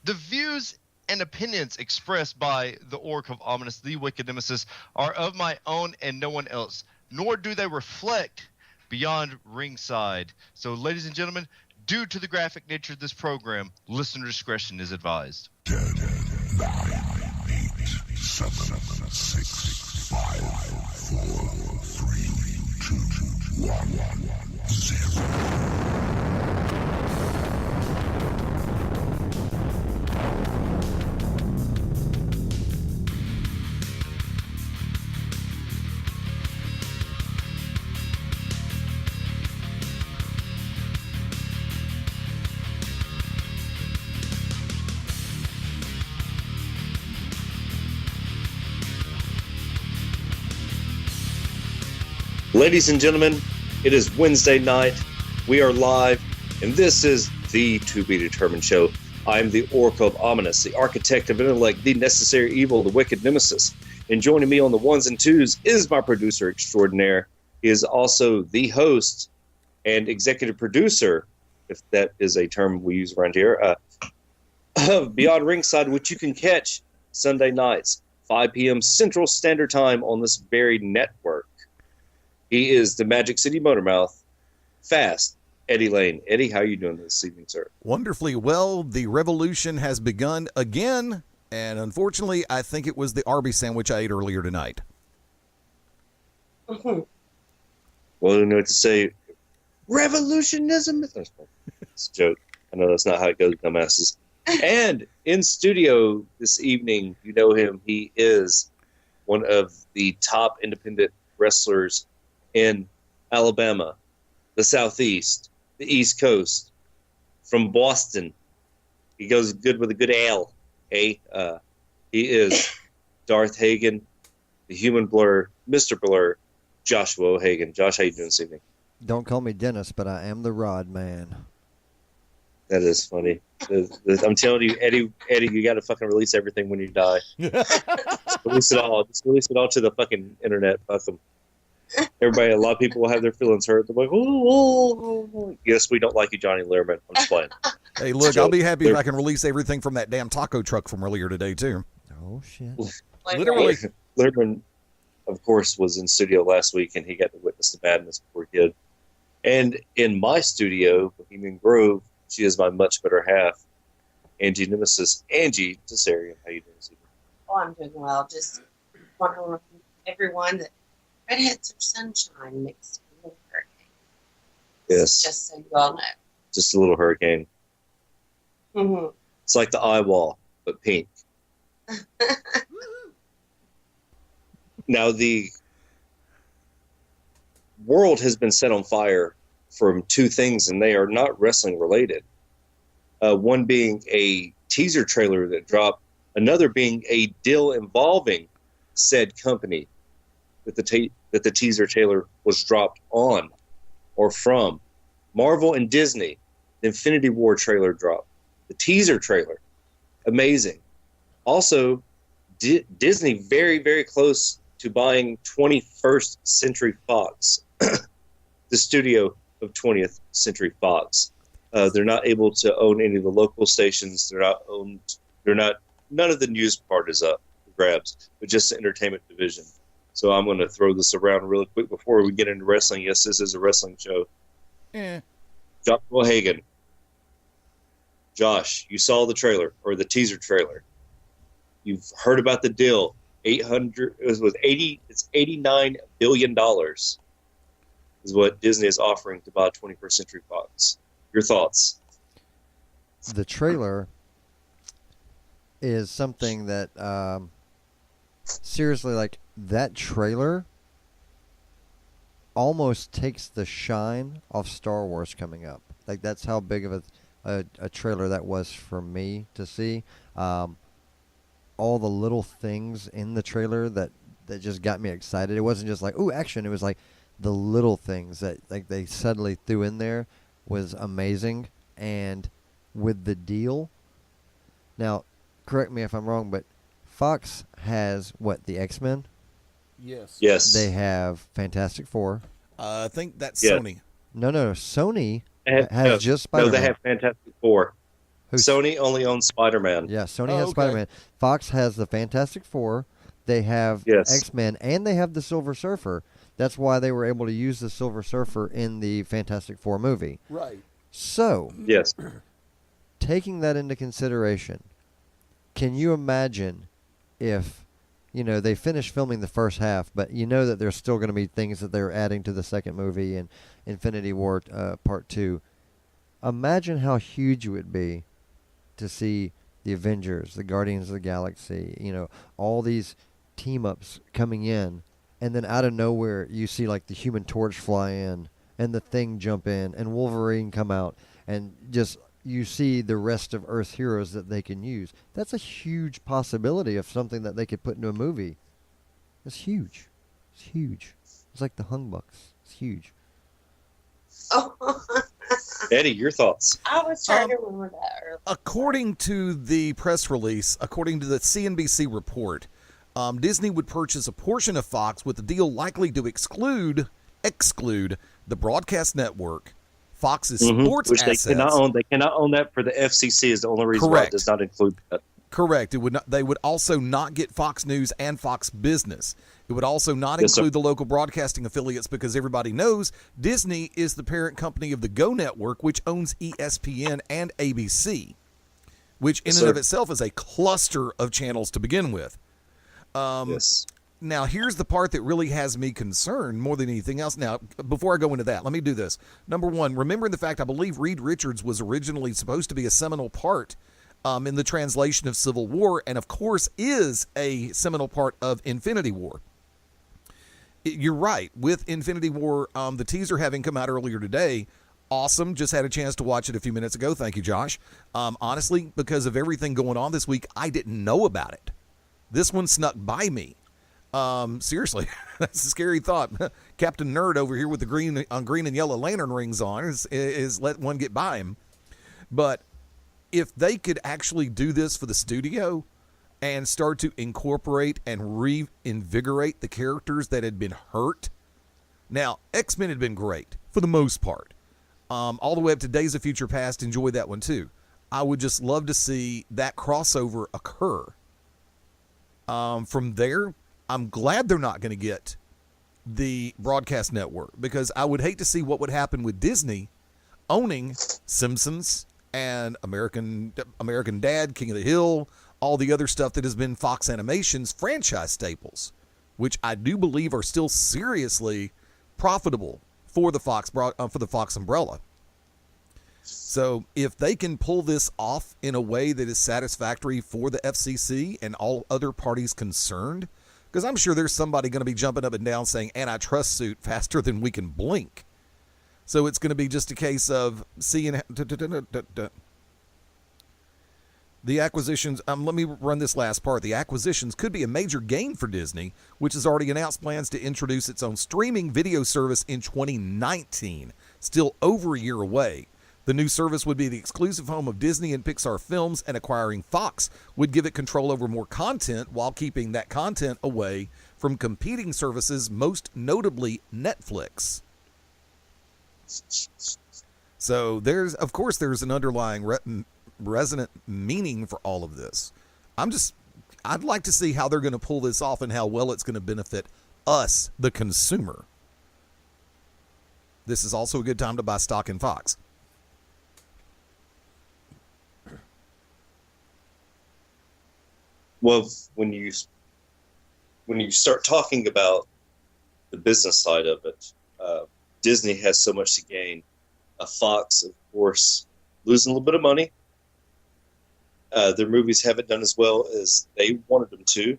The views and opinions expressed by the Orc of Ominous, the Wicked Nemesis, are of my own and no one else, nor do they reflect beyond ringside. So, ladies and gentlemen, due to the graphic nature of this program, listener discretion is advised. 10, 9, 8, 7, 6, 5, 4, 3, 2, 1, 0. Ladies and gentlemen, it is Wednesday night. We are live, and this is the To Be Determined show. I am the Orc of Ominous, the architect of intellect, the necessary evil, the wicked nemesis. And joining me on the ones and twos is my producer extraordinaire. He is also the host and executive producer, if that is a term we use around here, of Beyond Ringside, which you can catch Sunday nights, 5 p.m. Central Standard Time on this very network. He is the Magic City Motormouth, Fast, Eddie Lane. Eddie, how are you doing this evening, sir? Wonderfully well. The revolution has begun again, and unfortunately, I think it was the Arby's sandwich I ate earlier tonight. Well, you know what to say. Revolutionism. It's a joke. I know that's not how it goes, dumbasses. And in studio this evening, you know him. He is one of the top independent wrestlers in Alabama, the Southeast, the East Coast, from Boston. He goes good with a good ale. He is Darth Hagen, the human blur, Mr. Blur, Joshua O'Hagan. Josh, how you doing this evening? Don't call me Dennis, but I am the Rod Man. That is funny. I'm telling you, Eddie, you got to fucking release everything when you die. Release it all. Just release it all to the fucking internet. Fuck them. Everybody, a lot of people will have their feelings hurt. They're like, oh. Yes, we don't like you, Johnny Learman. I'm just playing. Hey, look, I'll be happy if I can release everything from that damn taco truck from earlier today, too. Oh, shit. Literally. Learman, of course, was in studio last week, and he got to witness the madness before he did. And in my studio, Bohemian Grove, she is my much better half, Angie Nemesis. Angie Tessarian, how you doing this evening? Oh, I'm doing well. Just want to remind everyone that redheads are sunshine mixed with a hurricane. Yes. Just so you all know. Just a little hurricane. Mm-hmm. It's like the eye wall, but pink. Now, the world has been set on fire from two things, and they are not wrestling related. One being a teaser trailer that dropped, another being a deal involving said company that the teaser trailer was dropped on or from. Marvel and Disney, the Infinity War trailer dropped. The teaser trailer, amazing. Also, Disney very, very close to buying 21st Century Fox, the studio of 20th Century Fox. They're not able to own any of the local stations. None of the news part is up for grabs, but just the entertainment division. So I'm going to throw this around really quick before we get into wrestling. Yes, this is a wrestling show. Joshua Hagan. Josh, you saw the trailer or the teaser trailer. You've heard about the deal. It's $89 billion is what Disney is offering to buy 21st Century Fox. Your thoughts? The trailer is something that, seriously, like, that trailer almost takes the shine off Star Wars coming up. Like, that's how big of a trailer that was for me to see. All the little things in the trailer that just got me excited. It wasn't just like, ooh, action. It was like the little things that like they suddenly threw in there was amazing. And with the deal, now, correct me if I'm wrong, but Fox has, what, the X-Men? Yes. They have Fantastic Four. I think that's Yeah. Sony. No. Sony They has just Spider-Man. No, they have Fantastic Four. Sony only owns Spider-Man. Yeah, Sony Oh, has okay. Spider-Man. Fox has the Fantastic Four. They have Yes. X-Men, and they have the Silver Surfer. That's why they were able to use the Silver Surfer in the Fantastic Four movie. Right. So, Yes. taking that into consideration, can you imagine if, they finish filming the first half, but you know that there's still going to be things that they're adding to the second movie and Infinity War Part 2. Imagine how huge it would be to see the Avengers, the Guardians of the Galaxy, all these team-ups coming in, and then out of nowhere you see like the Human Torch fly in and the Thing jump in and Wolverine come out, and just you see the rest of Earth's heroes that they can use. That's a huge possibility of something that they could put into a movie. It's huge. It's huge. It's like the Hung Bucks. It's huge. Oh, Eddie, your thoughts? I was trying to remember that earlier. According to the press release, according to the CNBC report, Disney would purchase a portion of Fox with a deal likely to exclude the broadcast network, Fox's sports Which assets. they cannot own. They cannot own that for the FCC is the only reason why it Correct. does not include that. Correct. It would not. They would also not get Fox News and Fox Business. It would also not Yes, include the local broadcasting affiliates because everybody knows Disney is the parent company of the Go Network, which owns ESPN and ABC, which in Yes, and of sir. itself is a cluster of channels to begin with. Yes. Now, here's the part that really has me concerned more than anything else. Now, before I go into that, let me do this. Number one, remembering the fact I believe Reed Richards was originally supposed to be a seminal part in the translation of Civil War, and of course is a seminal part of Infinity War. You're right. With Infinity War, the teaser having come out earlier today, awesome. Just had a chance to watch it a few minutes ago. Thank you, Josh. Honestly, because of everything going on this week, I didn't know about it. This one snuck by me. Seriously, that's a scary thought. Captain Nerd over here with the green and yellow lantern rings on is let one get by him. But if they could actually do this for the studio and start to incorporate and reinvigorate the characters that had been hurt. Now, X-Men had been great for the most part. All the way up to Days of Future Past, enjoyed that one too. I would just love to see that crossover occur. From there, I'm glad they're not going to get the broadcast network because I would hate to see what would happen with Disney owning Simpsons and American Dad, King of the Hill, all the other stuff that has been Fox Animation's franchise staples, which I do believe are still seriously profitable for the Fox umbrella. So if they can pull this off in a way that is satisfactory for the FCC and all other parties concerned, because I'm sure there's somebody going to be jumping up and down saying antitrust suit faster than we can blink. So it's going to be just a case of seeing the acquisitions. Let me run this last part. The acquisitions could be a major gain for Disney, which has already announced plans to introduce its own streaming video service in 2019, still over a year away. The new service would be the exclusive home of Disney and Pixar films, and acquiring Fox would give it control over more content while keeping that content away from competing services, most notably Netflix. So there's an underlying resonant meaning for all of this. I'd like to see how they're going to pull this off and how well it's going to benefit us, the consumer. This is also a good time to buy stock in Fox. Well, when you start talking about the business side of it, Disney has so much to gain. Fox, of course, losing a little bit of money. Their movies haven't done as well as they wanted them to.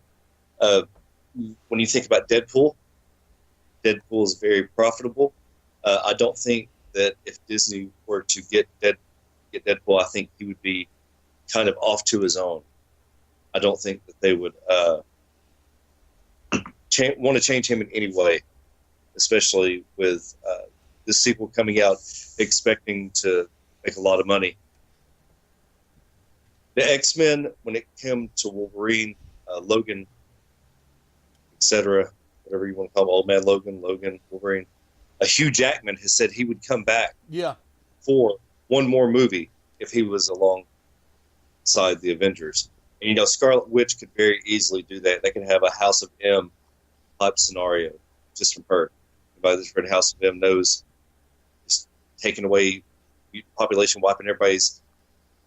When you think about Deadpool is very profitable. I don't think that if Disney were to get Deadpool, I think he would be kind of off to his own. I don't think that they would want to change him in any way, especially with this sequel coming out expecting to make a lot of money. The X-Men, when it came to Wolverine, Logan, etc., whatever you want to call him, Old Man Logan, Wolverine, Hugh Jackman has said he would come back Yeah. for one more movie if he was along inside the Avengers. And, you know, Scarlet Witch could very easily do that. They can have a House of M type scenario just from her. Anybody that's read House of M knows just taking away population, wiping everybody's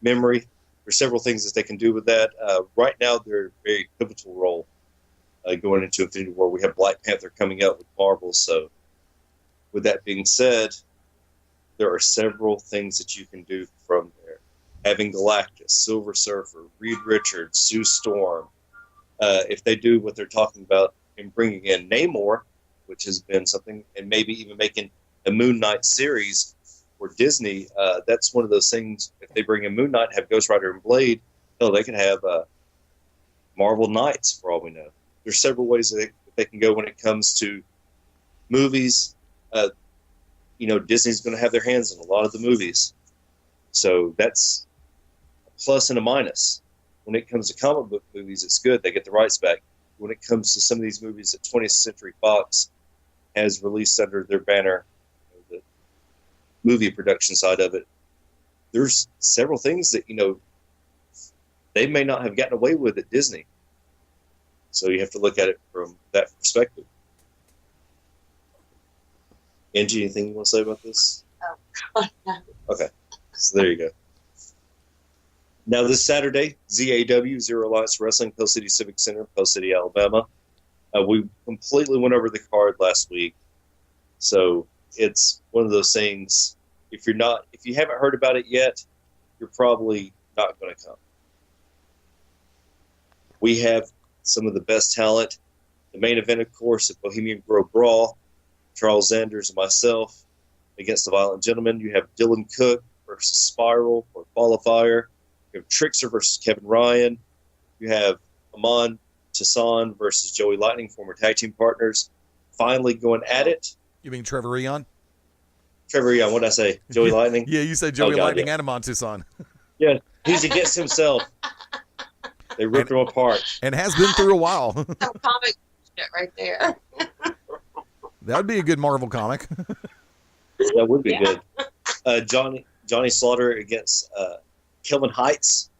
memory. There's several things that they can do with that. Right now, they're a very pivotal role going into Infinity War. We have Black Panther coming up with Marvel. So with that being said, there are several things that you can do from there. Having Galactus, Silver Surfer, Reed Richards, Sue Storm. If they do what they're talking about in bringing in Namor, which has been something, and maybe even making a Moon Knight series for Disney, that's one of those things. If they bring in Moon Knight, have Ghost Rider and Blade, hell, they could have Marvel Knights for all we know. There's several ways that they can go when it comes to movies. You know, Disney's going to have their hands in a lot of the movies. So that's a plus and a minus. When it comes to comic book movies, it's good. They get the rights back. When it comes to some of these movies that 20th Century Fox has released under their banner, the movie production side of it, there's several things that, you know, they may not have gotten away with at Disney. So you have to look at it from that perspective. Angie, anything you want to say about this? Oh, God, no. Okay, so there you go. Now this Saturday, ZAW, Zero Alliance Wrestling, Pell City Civic Center, Pell City, Alabama. We completely went over the card last week, so it's one of those things. If you haven't heard about it yet, you're probably not going to come. We have some of the best talent. The main event, of course, at Bohemian Grove Brawl. Charles Sanders and myself against the Violent Gentleman. You have Dylan Cook versus Spiral or Qualifier. You have Trickster versus Kevin Ryan. You have Amon Tassan versus Joey Lightning, former tag team partners. Finally going at it. You mean Trevor Eon? Trevor Eon, what did I say? Joey Lightning? Yeah, you said Joey Lightning and Amon Tucson. Yeah, he's against himself. They ripped him apart. And has been through a while. Some comic shit right there. That would be a good Marvel comic. That would be good. Johnny Slaughter against Kelvin Heights.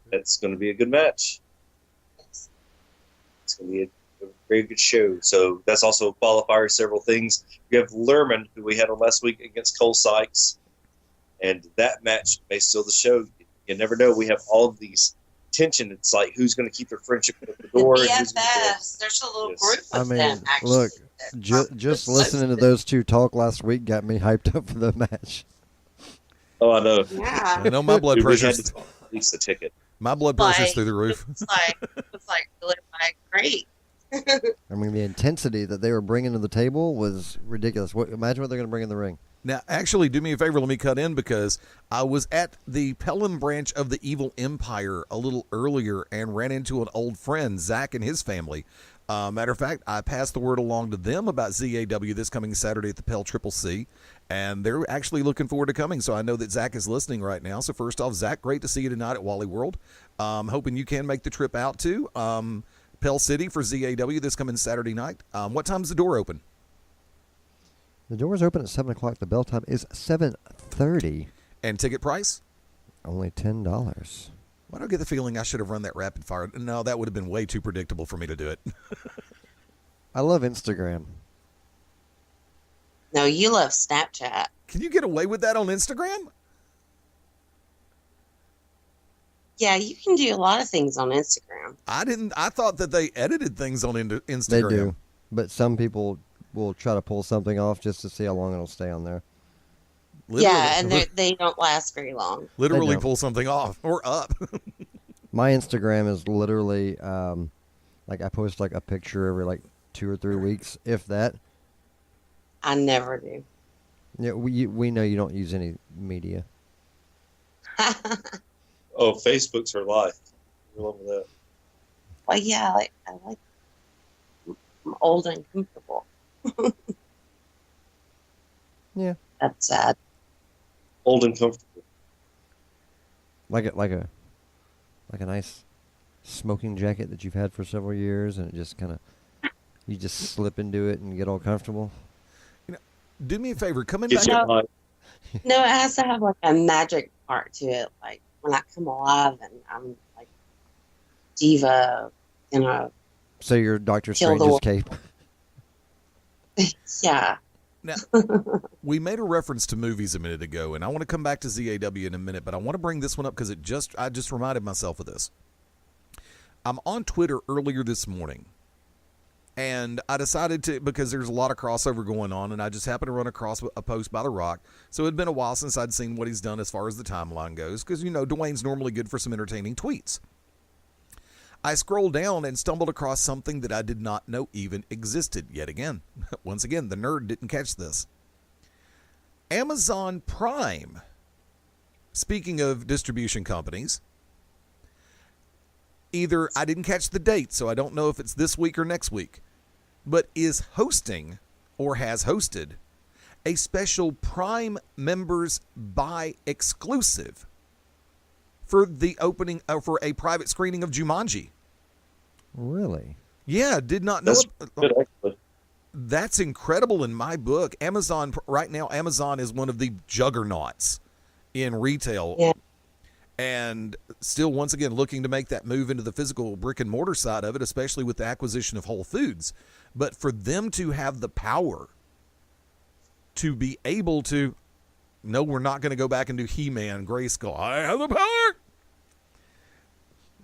That's going to be a good match. It's going to be a very good show. So that's also a qualifier, several things. We have Lerman, who we had on last week, against Cole Sykes. And that match may steal the show. You never know. We have all of these tension. It's like, who's going to keep their friendship at the door? The BFFs. There's a little group of them, actually. Look, just listening to those two talk last week got me hyped up for the match. Oh, I know. Yeah. I know my blood pressure's at least the ticket. my blood pressure's through the roof. It's like really great. I mean, the intensity that they were bringing to the table was ridiculous. Imagine what they're going to bring in the ring. Now, actually, do me a favor. Let me cut in because I was at the Pelham branch of the Evil Empire a little earlier and ran into an old friend, Zach, and his family. Matter of fact, I passed the word along to them about ZAW this coming Saturday at the Pell Triple C, and they're actually looking forward to coming. So I know that Zach is listening right now. So first off, Zach, great to see you tonight at Wally World. Hoping you can make the trip out to Pell City for ZAW this coming Saturday night. What time's the door open? The doors open at 7 o'clock. The bell time is 7:30. And ticket price? Only $10. Why do I get the feeling I should have run that rapid fire? No, that would have been way too predictable for me to do it. I love Instagram. No, you love Snapchat. Can you get away with that on Instagram? Yeah, you can do a lot of things on Instagram. I thought that they edited things on Instagram. They do, but some people will try to pull something off just to see how long it'll stay on there. Literally, Yeah, and they don't last very long. literally don't. pull something off or up. My Instagram is literally like I post like a picture every like 2 or 3 weeks, if that. I never do. Yeah, we know you don't use any media. Oh, Facebook's her life. I love that. Well, yeah, I like. I'm old and comfortable. Yeah, That's sad. Old and comfortable. like a nice smoking jacket that you've had for several years, and it just kind of you just slip into it and get all comfortable. Do me a favor, coming Get back. you hot. No, it has to have like a magic part to it. Like when I come alive and I'm like diva, So you're Doctor Kill the Strange's world. cape. yeah. Now, we made a reference to movies a minute ago, and I want to come back to ZAW in a minute, but I want to bring this one up because I just reminded myself of this. I'm on Twitter earlier this morning, and I decided to, because there's a lot of crossover going on, and I just happened to run across a post by The Rock. So it had been a while since I'd seen what he's done as far as the timeline goes, because, Dwayne's normally good for some entertaining tweets. I scrolled down and stumbled across something that I did not know even existed yet again. Once again, the nerd didn't catch this. Amazon Prime, speaking of distribution companies, either I didn't catch the date, so I don't know if it's this week or next week, but is hosting or has hosted a special Prime members buy exclusive for the opening for a private screening of Jumanji. Really? Yeah, did not know. That's good, actually. That's incredible in my book. Amazon right now, Amazon is one of the juggernauts in retail. Yeah. And still, once again, looking to make that move into the physical brick and mortar side of it, especially with the acquisition of Whole Foods. But for them to have the power to be able to, no, we're not going to go back and do He-Man, Grayskull. I have the power.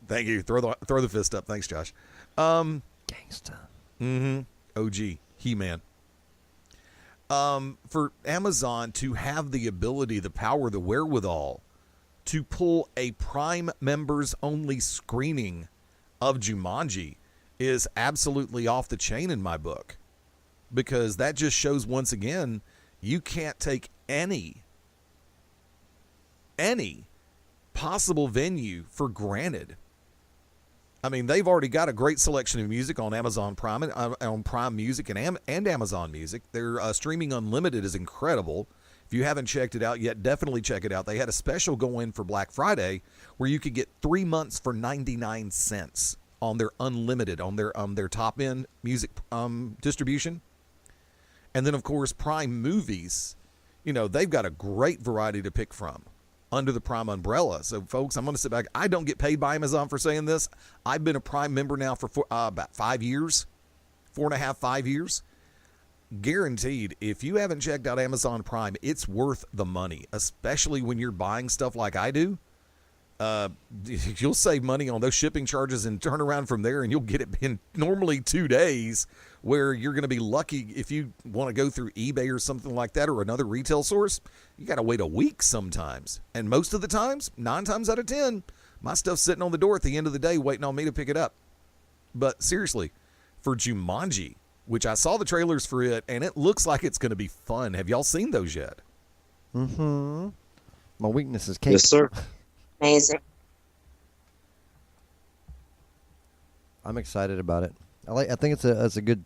Thank you. Throw the fist up. Thanks, Josh. Gangsta. OG He-Man. For Amazon to have the ability, the power, the wherewithal to pull a Prime members only screening of Jumanji is absolutely off the chain in my book, because that just shows once again you can't take any possible venue for granted. I mean, they've already got a great selection of music on Amazon Prime and on Prime Music and Amazon Music. Their streaming unlimited is incredible. If you haven't checked it out yet, definitely check it out. They had a special going for Black Friday where you could get 3 months for 99 cents on their unlimited, on their top end music distribution. And then, of course, Prime Movies, they've got a great variety to pick from under the Prime umbrella. So, folks, I'm going to sit back. I don't get paid by Amazon for saying this. I've been a Prime member now for about 5 years, 4.5, 5 years. Guaranteed, if you haven't checked out Amazon Prime, it's worth the money, especially when you're buying stuff like I do. You'll save money on those shipping charges and turn around from there, and you'll get it in normally 2 days, where you're going to be lucky if you want to go through eBay or something like that or another retail source. You got to wait a week sometimes. And most of the times, 9 times out of 10, my stuff's sitting on the door at the end of the day waiting on me to pick it up. But seriously, for Jumanji, which I saw the trailers for it, and it looks like it's going to be fun. Have y'all seen those yet? My weakness is cake. Yes, sir. Amazing. I'm excited about it. I think it's a good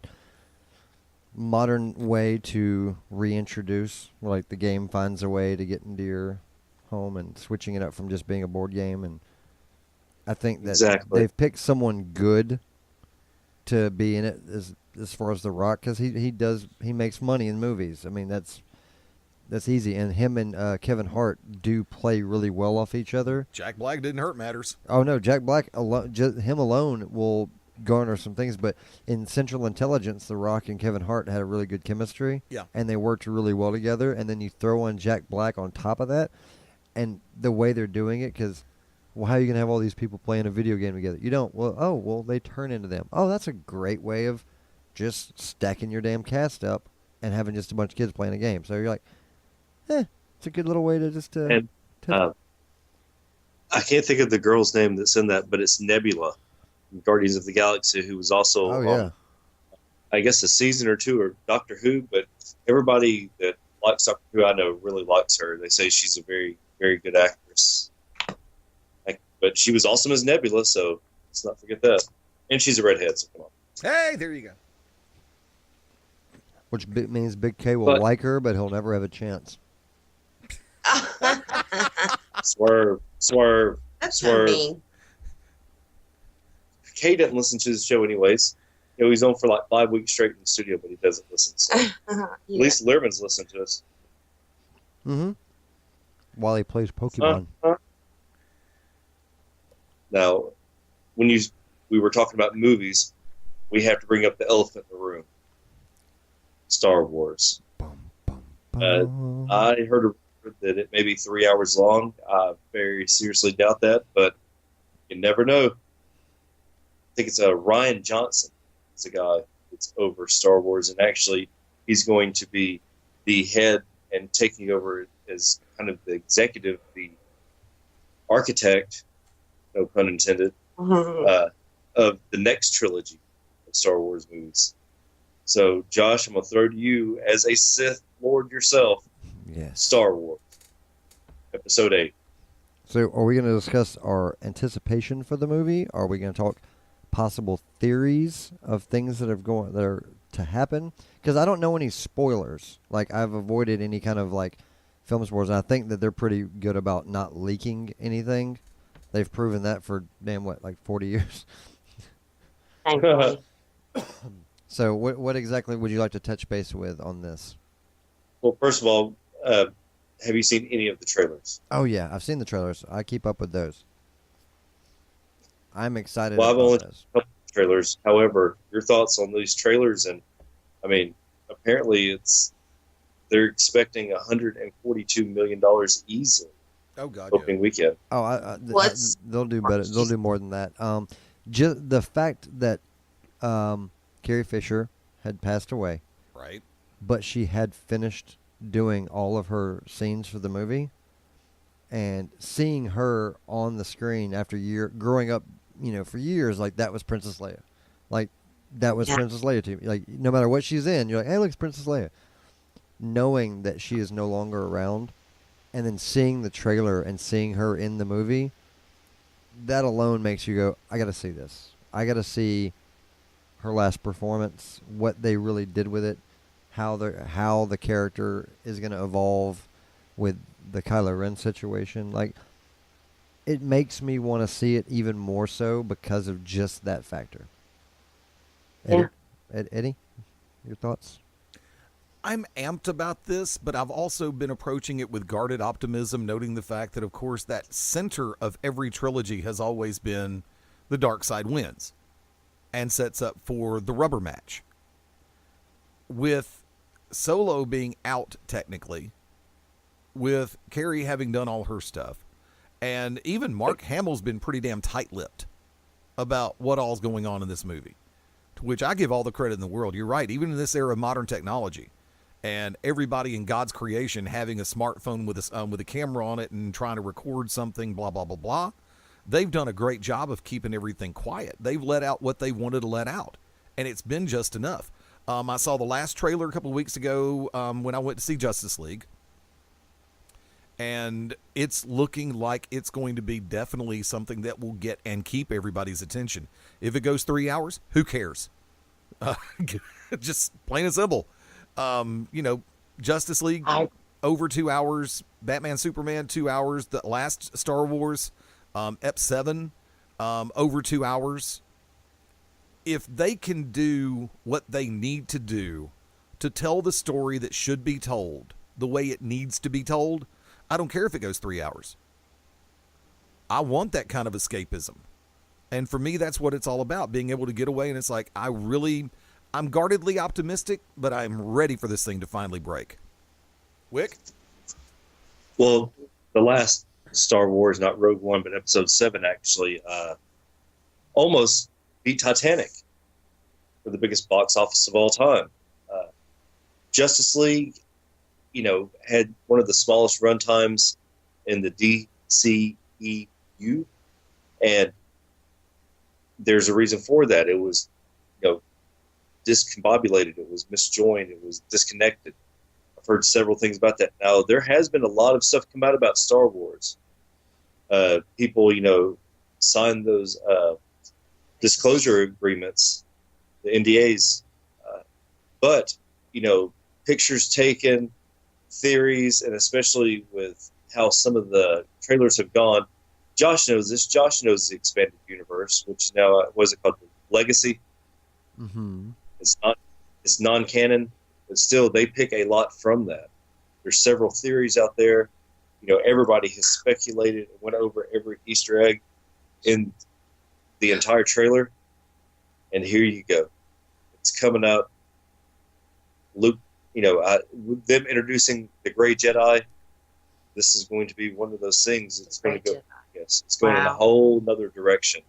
modern way to reintroduce, like the game finds a way to get into your home and switching it up from just being a board game. And I think that Exactly. they've picked someone good to be in it as far as The Rock, because he makes money in movies. I mean, that's easy. And him and Kevin Hart do play really well off each other. Jack Black didn't hurt matters. Oh no, Jack Black alone, him alone will garner some things. But in Central Intelligence, The Rock and Kevin Hart had a really good chemistry. Yeah. And they worked really well together. And then you throw on Jack Black on top of that, and the way they're doing it, because, well, how are you gonna have all these people playing a video game together? You don't. Well, they turn into them. Oh, that's a great way of just stacking your damn cast up and having just a bunch of kids playing a game. So you're like, it's a good little way to just. And I can't think of the girl's name that's in that, but it's Nebula, from Guardians of the Galaxy, who was also, Oh yeah. I guess, a season or two of Doctor Who. But everybody that likes Doctor Who, I know, really likes her. They say she's a very, very good actress. But she was awesome as Nebula, so let's not forget that. And she's a redhead, so come on. Hey, there you go. Which means Big K will like her, but he'll never have a chance. Swerve. That's so mean. Kay doesn't listen to the show anyways. He's on for like 5 weeks straight in the studio, but he doesn't listen. So Yeah. at least Learman's listening to us. Mm-hmm. While he plays Pokemon. Now, when we were talking about movies, we have to bring up the elephant in the room. Star Wars. I heard a rumor that it may be 3 hours long. I very seriously doubt that, but you never know. I think it's Ryan Johnson. It's a guy that's over Star Wars, and actually he's going to be the head and taking over as kind of the executive, the architect, no pun intended, of the next trilogy of Star Wars movies. So, Josh, I'm going to throw to you as a Sith Lord yourself. Yes. Star Wars, Episode 8. So, are we going to discuss our anticipation for the movie? Are we going to talk possible theories of things that are to happen? Because I don't know any spoilers. Like, I've avoided any kind of like film spoilers, and I think that they're pretty good about not leaking anything. They've proven that for like 40 years. Thankfully. So, what exactly would you like to touch base with on this? Well, first of all, have you seen any of the trailers? Oh yeah, I've seen the trailers. I keep up with those. I'm excited Well, I've only about seen those. a couple of trailers. However, your thoughts on these trailers? And I mean, apparently they're expecting $142 million easily Oh God, opening weekend. Oh, What's- they'll do better. They'll do more than that. Just the fact that Carrie Fisher had passed away, right? but she had finished doing all of her scenes for the movie, and seeing her on the screen after growing up, for years, like that was Princess Leia, like that was Yeah. Princess Leia to me. Like no matter what she's in, you're like, hey, look, it's Princess Leia. Knowing that she is no longer around, and then seeing the trailer and seeing her in the movie, that alone makes you go, I got to see this. I got to see her last performance, what they really did with it, how the character is going to evolve with the Kylo Ren situation. Like, it makes me want to see it even more so because of just that factor. Eddie, Eddie, your thoughts? I'm amped about this, but I've also been approaching it with guarded optimism, noting the fact that, of course, that center of every trilogy has always been the dark side wins and sets up for the rubber match. With Solo being out technically, with Carrie having done all her stuff, and even Mark Hamill's been pretty damn tight-lipped about what all's going on in this movie, to which I give all the credit in the world. You're right, even in this era of modern technology, and everybody in God's creation having a smartphone with a camera on it and trying to record something, blah, blah, blah, blah. They've done a great job of keeping everything quiet. They've let out what they wanted to let out, and it's been just enough. I saw the last trailer a couple of weeks ago when I went to see Justice League, and it's looking like it's going to be definitely something that will get and keep everybody's attention. If it goes 3 hours, who cares? Just plain and simple. Justice League, over 2 hours. Batman, Superman, 2 hours. The last Star Wars, Ep 7, over 2 hours. If they can do what they need to do to tell the story that should be told the way it needs to be told, I don't care if it goes 3 hours. I want that kind of escapism. And for me, that's what it's all about, being able to get away. And it's like, I'm guardedly optimistic, but I'm ready for this thing to finally break. Wick? Well, the last Star Wars, not Rogue One, but Episode 7, actually, almost beat Titanic for the biggest box office of all time. Justice League, had one of the smallest run times in the DCEU, and there's a reason for that. It was, discombobulated. It was misjoined. It was disconnected. I've heard several things about that. Now, there has been a lot of stuff come out about Star Wars. People, signed those disclosure agreements, the NDAs, but pictures taken, theories, and especially with how some of the trailers have gone. Josh knows this. Josh knows the expanded universe, which is now what is it called? Legacy. Mm-hmm. It's non-canon, but still they pick a lot from that. There's several theories out there. Everybody has speculated and went over every Easter egg. in the entire trailer, and here you go. It's coming out. Luke, with them introducing the Gray Jedi, this is going to be one of those things. It's going to go. Jedi. Yes, it's going in a Wow. whole other direction.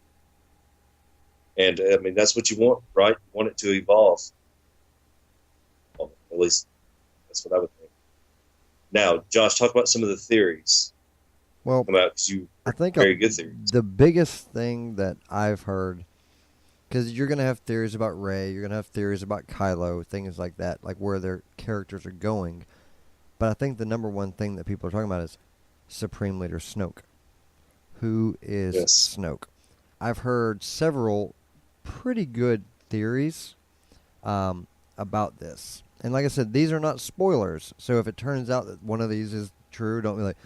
And I mean, that's what you want, right? You want it to evolve. Well, at least that's what I would think. Now, Josh, talk about some of the theories Well, come out, because you I think very good theories. the biggest thing that I've heard, because you're going to have theories about Rey, you're going to have theories about Kylo, things like that, like where their characters are going. But I think the number one thing that people are talking about is Supreme Leader Snoke. Who is Yes. Snoke? I've heard several pretty good theories about this. And like I said, these are not spoilers. So if it turns out that one of these is true, don't be like,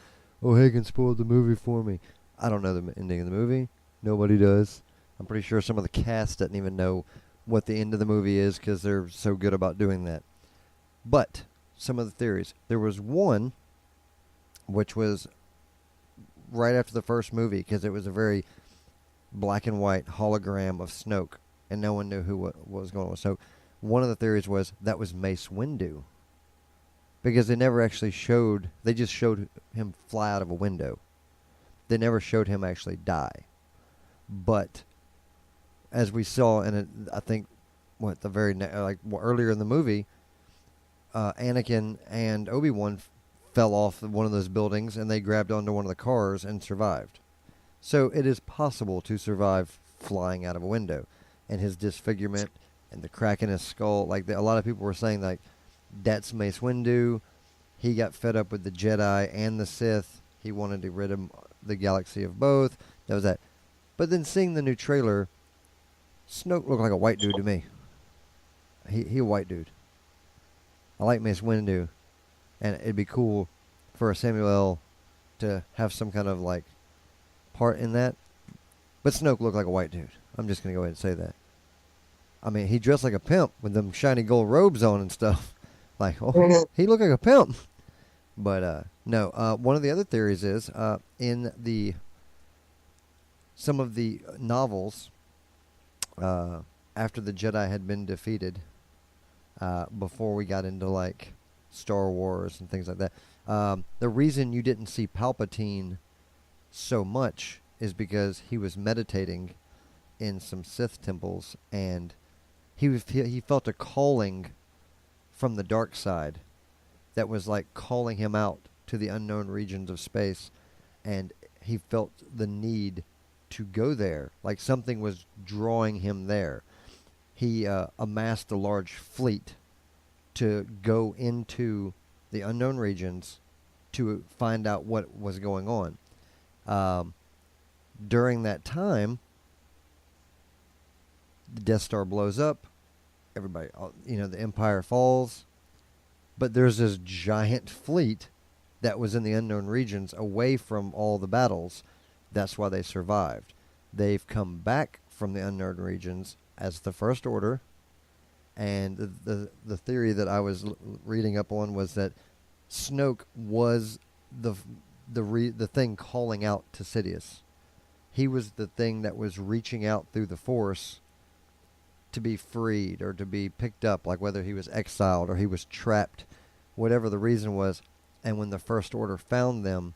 oh, Hagen spoiled the movie for me. I don't know the ending of the movie. Nobody does. I'm pretty sure some of the cast doesn't even know what the end of the movie is because they're so good about doing that. But some of the theories. There was one which was right after the first movie because it was a very black and white hologram of Snoke, and no one knew what was going on with Snoke. One of the theories was that was Mace Windu, because they never actually showed. They just showed him fly out of a window. They never showed him actually die. But as we saw in it, I think the very earlier in the movie, Anakin and Obi-Wan fell off one of those buildings and they grabbed onto one of the cars and survived. So it is possible to survive flying out of a window. And his disfigurement and the crack in his skull, a lot of people were saying that's Mace Windu. He got fed up with the Jedi and the Sith. He wanted to rid the galaxy of both. That was that. But then seeing the new trailer, Snoke looked like a white dude to me. He a white dude. I like Mace Windu, and it'd be cool for a Samuel to have some kind of part in that. But Snoke looked like a white dude. I'm just gonna go ahead and say that. I mean, he dressed like a pimp with them shiny gold robes on and stuff. He looked like a pimp. But no. One of the other theories is in some of the novels after the Jedi had been defeated. Before we got into Star Wars and things like that. The reason you didn't see Palpatine so much is because he was meditating in some Sith temples, and he felt a calling from the dark side that was calling him out to the unknown regions of space, and he felt the need to go there, like something was drawing him there. He amassed a large fleet to go into the unknown regions to find out what was going on. During that time, the Death Star blows up. Everybody, the Empire falls. But there's this giant fleet that was in the unknown regions away from all the battles. That's why they survived. They've come back from the unknown regions as the First Order, and the theory that I was reading up on was that Snoke was the thing calling out to Sidious. He was the thing that was reaching out through the Force to be freed or to be picked up, whether he was exiled or he was trapped, whatever the reason was. And when the First Order found them,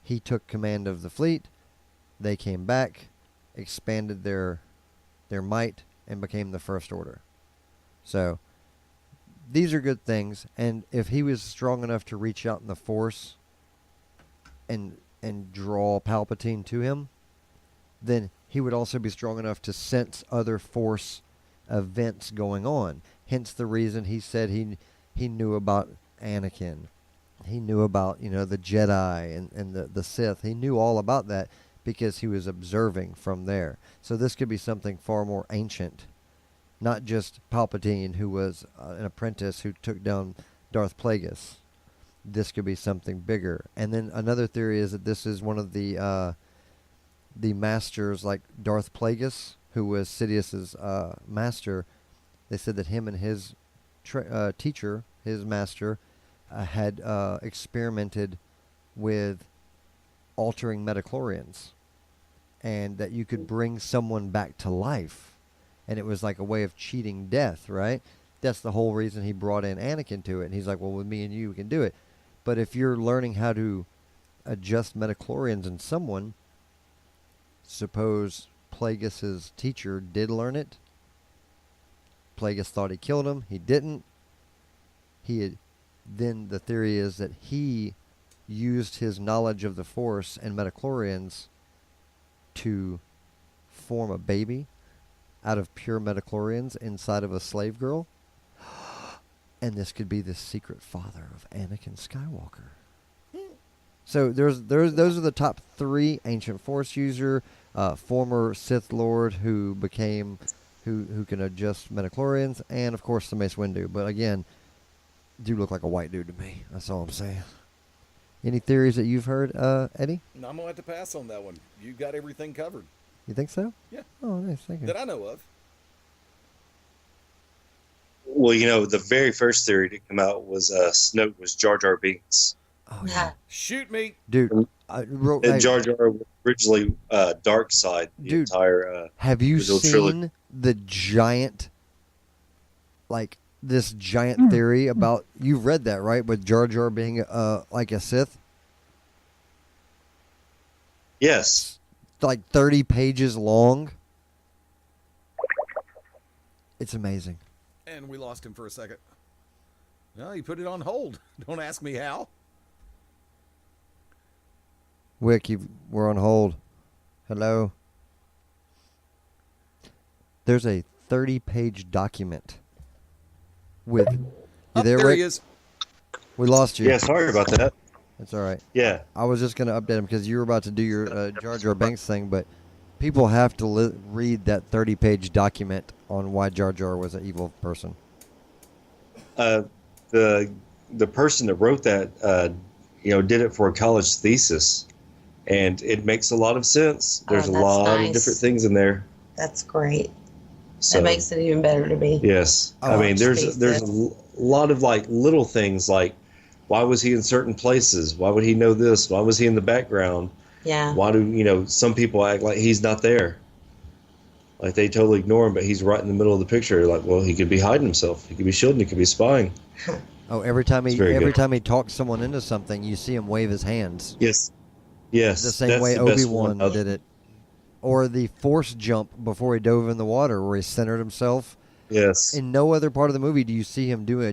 he took command of the fleet. They came back, expanded their might, and became the First Order. So these are good things, and if he was strong enough to reach out in the Force and draw Palpatine to him, then he would also be strong enough to sense other Force events going on. Hence the reason he said he knew about Anakin. He knew about the Jedi and the Sith. He knew all about that because he was observing from there. So this could be something far more ancient. Not just Palpatine, who was an apprentice who took down Darth Plagueis. This could be something bigger. And then another theory is that this is one of the masters, like Darth Plagueis, who was Sidious's master. They said that him and his teacher, his master, had experimented with altering metachlorians. and that you could bring someone back to life, and it was like a way of cheating death, right? That's the whole reason he brought in Anakin to it. And he's like, well, with me and you, we can do it. But if you're learning how to adjust metachlorians in someone, suppose Plagueis's teacher did learn it. Plagueis thought he killed him. He didn't. Then the theory is that he used his knowledge of the Force and metachlorians to form a baby out of pure metachlorians inside of a slave girl. And this could be the secret father of Anakin Skywalker. So those are the top 3: ancient Force user, former Sith Lord who can adjust metachlorians, and of course the Mace Windu. But again, do look like a white dude to me. That's all I'm saying. Any theories that you've heard, Eddie? No, I'm gonna have to pass on that one. You got everything covered. You think so? Yeah. Oh, nice. Thank you. That I know of. Well, the very first theory to come out was Snoke was Jar Jar Binks. Oh Yeah. Shoot me. dude. And Jar Jar was originally dark side. The Dude, entire. Have you original seen trilogy. the giant, this giant theory about? You've read that, right? With Jar Jar being like a Sith, Yes. like 30 pages long. It's amazing. And we lost him for a second. No, he put it on hold. Don't ask me how. Wick, we're on hold. Hello. There's a 30-page document with. You there, there Wick? he is. We lost you. Yeah. Sorry about that. That's all right. Yeah. I was just going to update him because you were about to do your Jar Jar Binks thing, but people have to read that 30-page document on why Jar Jar was an evil person. The person that wrote that, did it for a college thesis, and it makes a lot of sense. There's a that's lot of nice. different things in there. That's great. So, That makes it even better to be. yes. Oh, I mean, there's Jesus. a lot of little things like, why was he in certain places? Why would he know this? Why was he in the background? Yeah. Why do some people act like he's not there? Like they totally ignore him, but he's right in the middle of the picture. Like, well, he could be hiding himself. He could be shielding. He could be spying. Oh, every time It's very good. he talks someone into something, you see him wave his hands. Yes. Yes. The same that's way the best Obi-Wan one. did it. Or the Force jump before he dove in the water where he centered himself. Yes. In no other part of the movie do you see him do a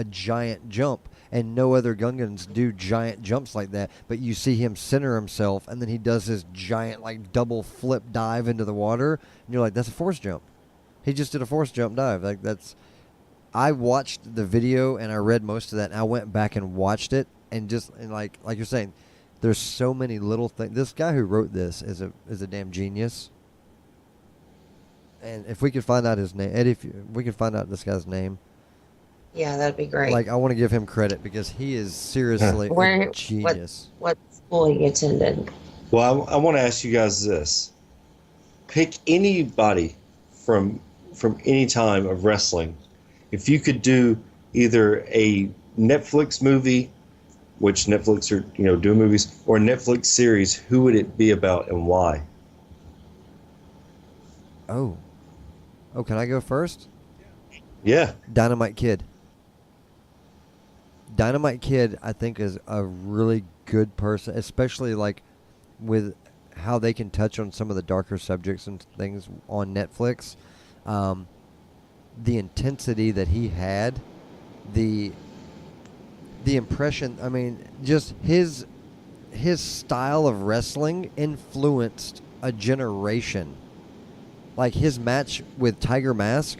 giant jump. And no other Gungans do giant jumps like that. But you see him center himself, and then he does this giant, double flip dive into the water. And you're like, that's a Force jump. He just did a Force jump dive. I watched the video, and I read most of that, and I went back and watched it. And like you're saying, there's so many little things. This guy who wrote this is a damn genius. And if we could find out his name, Eddie, if we could find out this guy's name. Yeah, that'd be great. I want to give him credit because he is seriously a genius. What school he attended? Well, I want to ask you guys this: pick anybody from any time of wrestling. If you could do either a Netflix movie, which Netflix are doing movies, or a Netflix series, who would it be about and why? Oh, can I go first? Yeah. Dynamite Kid. Dynamite Kid, I think, is a really good person, especially with how they can touch on some of the darker subjects and things on Netflix. The intensity that he had, the impression. I mean, just his style of wrestling influenced a generation. Like his match with Tiger Mask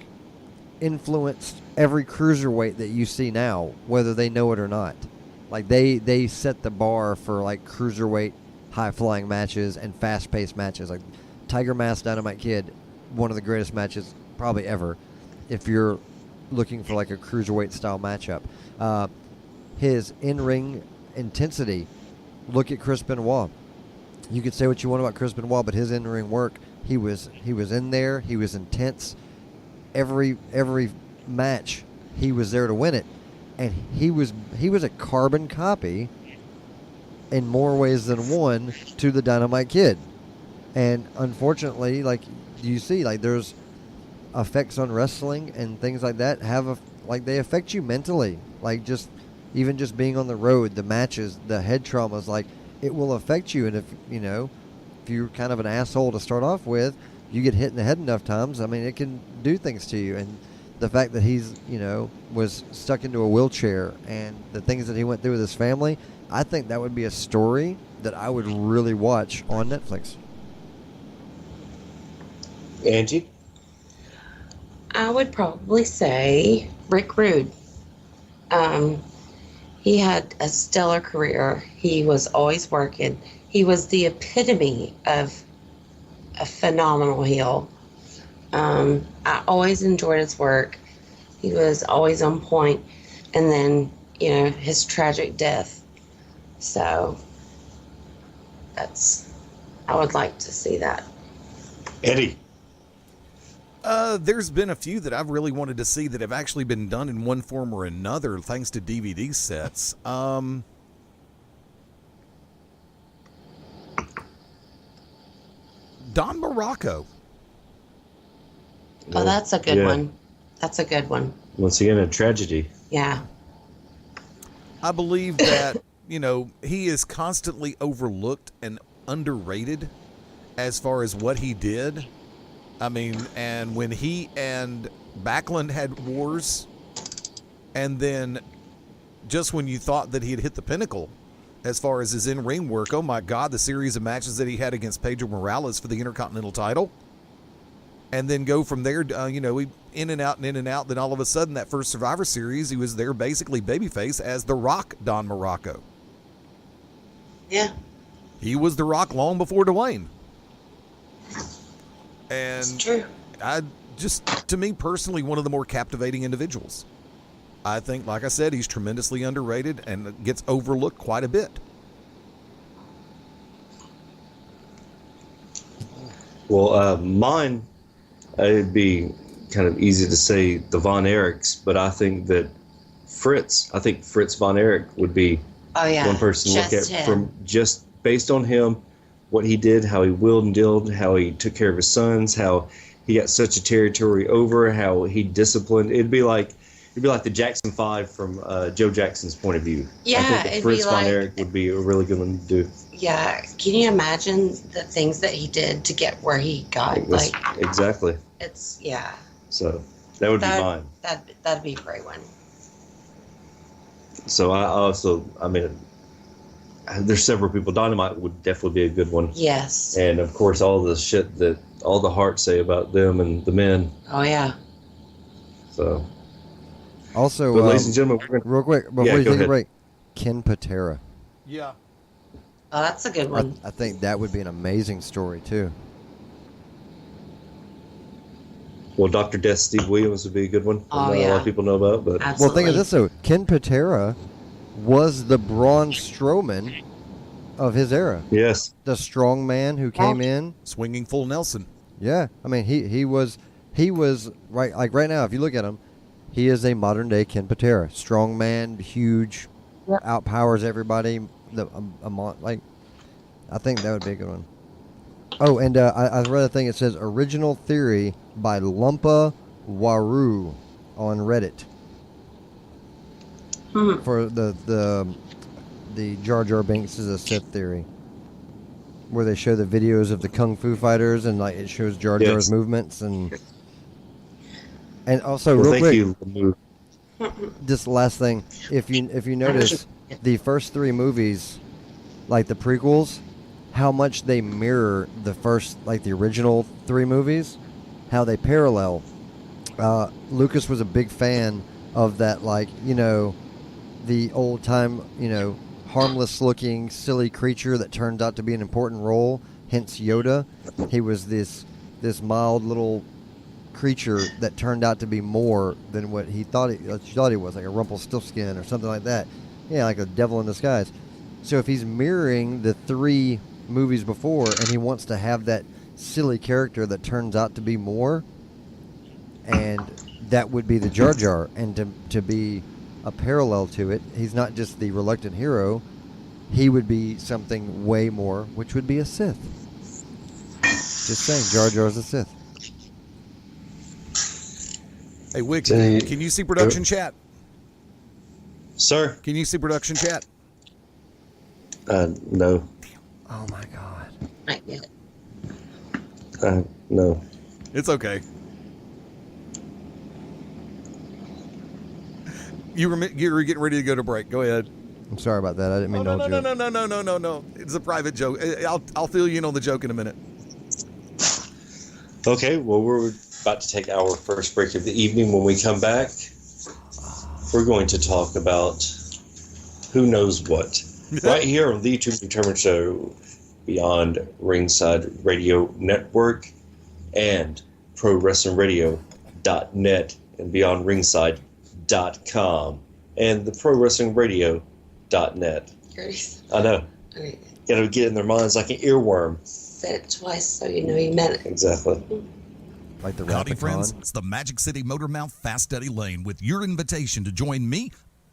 influenced every cruiserweight that you see now, whether they know it or not. Like they set the bar for cruiserweight high flying matches and fast paced matches. Like Tiger Mask Dynamite Kid, one of the greatest matches probably ever. If you're looking for a cruiserweight style matchup, his in ring intensity. Look at Chris Benoit. You could say what you want about Chris Benoit, but his in ring work, he was in there. He was intense. Every match, he was there to win it, and he was a carbon copy in more ways than one to the Dynamite Kid. And unfortunately, like you see, like there's effects on wrestling and things like that like they affect you mentally. Like just even just being on the road, the matches, the head traumas, like it will affect you. And if if you're kind of an asshole to start off with, you get hit in the head enough times. I mean, it can do things to you. And the fact that he's was stuck into a wheelchair and the things that he went through with his family, I think that would be a story that I would really watch on Netflix. Angie? I would probably say Rick Rude. He had a stellar career. He was always working. He was the epitome of a phenomenal heel. I always enjoyed his work. He was always on point. And then, his tragic death. So I would like to see that. Eddie? There's been a few that I've really wanted to see that have actually been done in one form or another thanks to DVD sets. Don Morocco. Oh, that's a good Yeah. one. That's a good one. Once again, a tragedy. Yeah. I believe that, he is constantly overlooked and underrated as far as what he did. I mean, and when he and Backlund had wars, and then just when you thought that he had hit the pinnacle as far as his in-ring work, oh my God, the series of matches that he had against Pedro Morales for the Intercontinental title. And then go from there, he in and out, then all of a sudden that first Survivor Series, he was there basically babyface as The Rock Don Morocco. Yeah. He was The Rock long before Dwayne. It's And true. to me personally, one of the more captivating individuals. I think, like I said, he's tremendously underrated and gets overlooked quite a bit. Well, mine, it'd be kind of easy to say the Von Erichs, but I think that Fritz Von Erich would be Oh, yeah. one person to look Just at him. from just based on him, what he did, how he willed and dealed, how he took care of his sons, how he got such a territory over, how he disciplined. It'd be like the Jackson 5 from Joe Jackson's point of view. Yeah, I think that it'd Fritz be Von like- Erich would be a really good one to do. Yeah. Can you imagine the things that he did to get where he got? That's- Like, exactly. it's, yeah. So that would be mine. That'd be a great one. So I mean, there's several people. Dynamite would definitely be a good one. Yes. And of course, all the shit that all the Hearts say about them and the men. Oh, yeah. So, Also, but ladies and gentlemen, we're gonna, real quick before Yeah, you go take a ahead. break, Ken Patera. Yeah. Oh, that's a good one. I think that would be an amazing story too. well, Dr. Death Steve Williams would be a good one. Oh, Not a lot yeah. of people know about, but Absolutely. Well, think of this though. Ken Patera was the Braun Strowman of his era. yes, The strong man who came in. Swinging full Nelson. Yeah, I mean he was right, like right now if you look at him, he is a modern day Ken Patera. Strong man, huge, outpowers everybody. Like I think that would be a good one. Oh, and I read a thing. It says original theory by Lumpa Waru on Reddit Hmm. for the Jar Jar Binks is a Sith theory, where they show the videos of the kung fu fighters and like it shows Jar Jar's Yes. movements and also well, real thank quick, you. just last thing, if you notice the first three movies, like the prequels, how much they mirror the first, like the original three movies, how they parallel. Lucas was a big fan of that, like the old time, harmless looking silly creature that turned out to be an important role. Hence Yoda. He was this mild little creature that turned out to be more than what he thought he was, like a Rumpelstiltskin or something like that. Yeah, like a devil in disguise. So if he's mirroring the three movies before and he wants to have that silly character that turns out to be more, and that would be the Jar Jar, and to be a parallel to it, he's not just the reluctant hero, he would be something way more, which would be a Sith. Just saying, Jar Jar's the Sith. Hey, Wick, Say- can you see production chat? Sir? Can you see production chat? No. Oh my God. Not yet. No. It's okay. You were getting ready to go to break. Go ahead. I'm sorry about that. I didn't mean no. joke. It's a private joke. I'll fill you in on the joke in a minute. Okay, well, we're about to take our first break of the evening. When we come back, we're going to talk about who knows what. Right here on the To Be Determined Show, Beyond Ringside Radio Network and ProWrestlingRadio.net and BeyondRingside.com and the ProWrestlingRadio.net. I know. Okay. Gotta get in their minds like an earworm. Said it twice so you know you meant it. Exactly. Like the Howdy, friends. Rapicon. It's the Magic City Motor Mouth Fast Eddie Lane with your invitation to join me,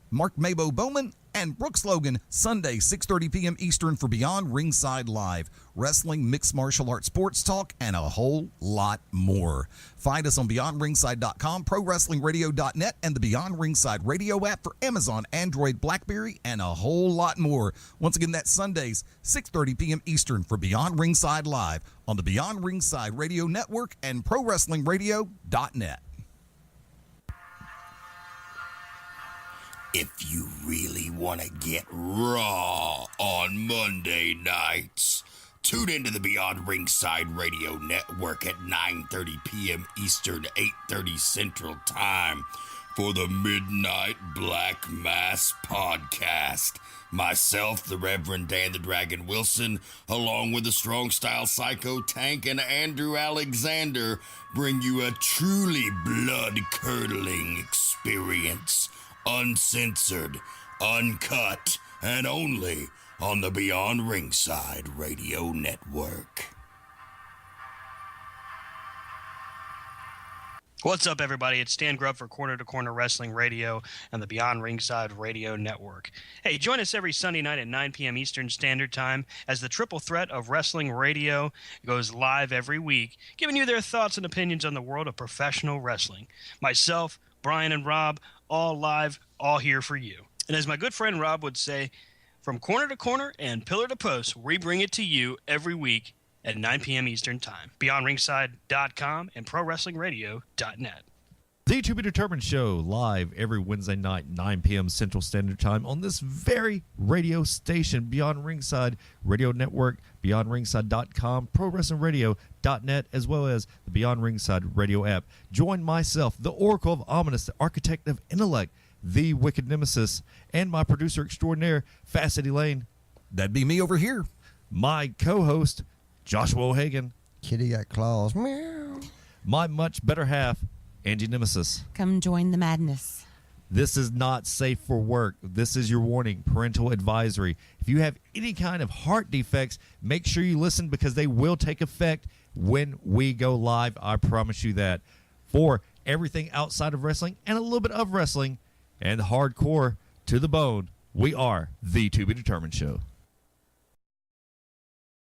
Mark Mabo Bowman, and Brooks Logan Sunday, 6:30 p.m. Eastern for Beyond Ringside Live. Wrestling, mixed martial arts, sports talk, and a whole lot more. Find us on BeyondRingside.com, ProWrestlingRadio.net, and the Beyond Ringside Radio app for Amazon, Android, BlackBerry, and a whole lot more. Once again, that's Sundays, 6:30 p.m. Eastern for Beyond Ringside Live on the Beyond Ringside Radio Network and ProWrestlingRadio.net. If you really want to get raw on Monday nights, tune into the Beyond Ringside Radio Network at 9:30 p.m. Eastern, 8:30 Central Time for the Midnight Black Mass Podcast. Myself, the Reverend Dan the Dragon Wilson, along with the Strong Style Psycho Tank and Andrew Alexander, bring you a truly blood-curdling experience. Uncensored, uncut, and only on the Beyond Ringside Radio Network. What's up, everybody? It's Stan Grubb for Corner to Corner Wrestling Radio and the Beyond Ringside Radio Network. Hey, join us every Sunday night at 9 p.m. Eastern Standard Time as the triple threat of wrestling radio goes live every week, giving you their thoughts and opinions on the world of professional wrestling. Myself, Brian, and Rob, all live, all here for you. And as my good friend Rob would say, from corner to corner and pillar to post, we bring it to you every week at 9 p.m. Eastern Time. BeyondRingside.com and ProWrestlingRadio.net. The To Be Determined Show, live every Wednesday night, 9 p.m. Central Standard Time on this very radio station, Beyond Ringside Radio Network, BeyondRingside.com, ProWrestlingRadio.net, as well as the Beyond Ringside Radio app. Join myself, the Oracle of Ominous, the Architect of Intellect, the Wicked Nemesis, and my producer extraordinaire, Fast Eddie Lane. That'd be me over here. My co-host, Joshua O'Hagan. Kitty got claws. Meow. My much better half, Angie Nemesis. Come join the madness. This is not safe for work. This is your warning, parental advisory. If you have any kind of heart defects, make sure you listen because they will take effect when we go live. I promise you that. For everything outside of wrestling and a little bit of wrestling and hardcore to the bone, we are the To Be Determined Show.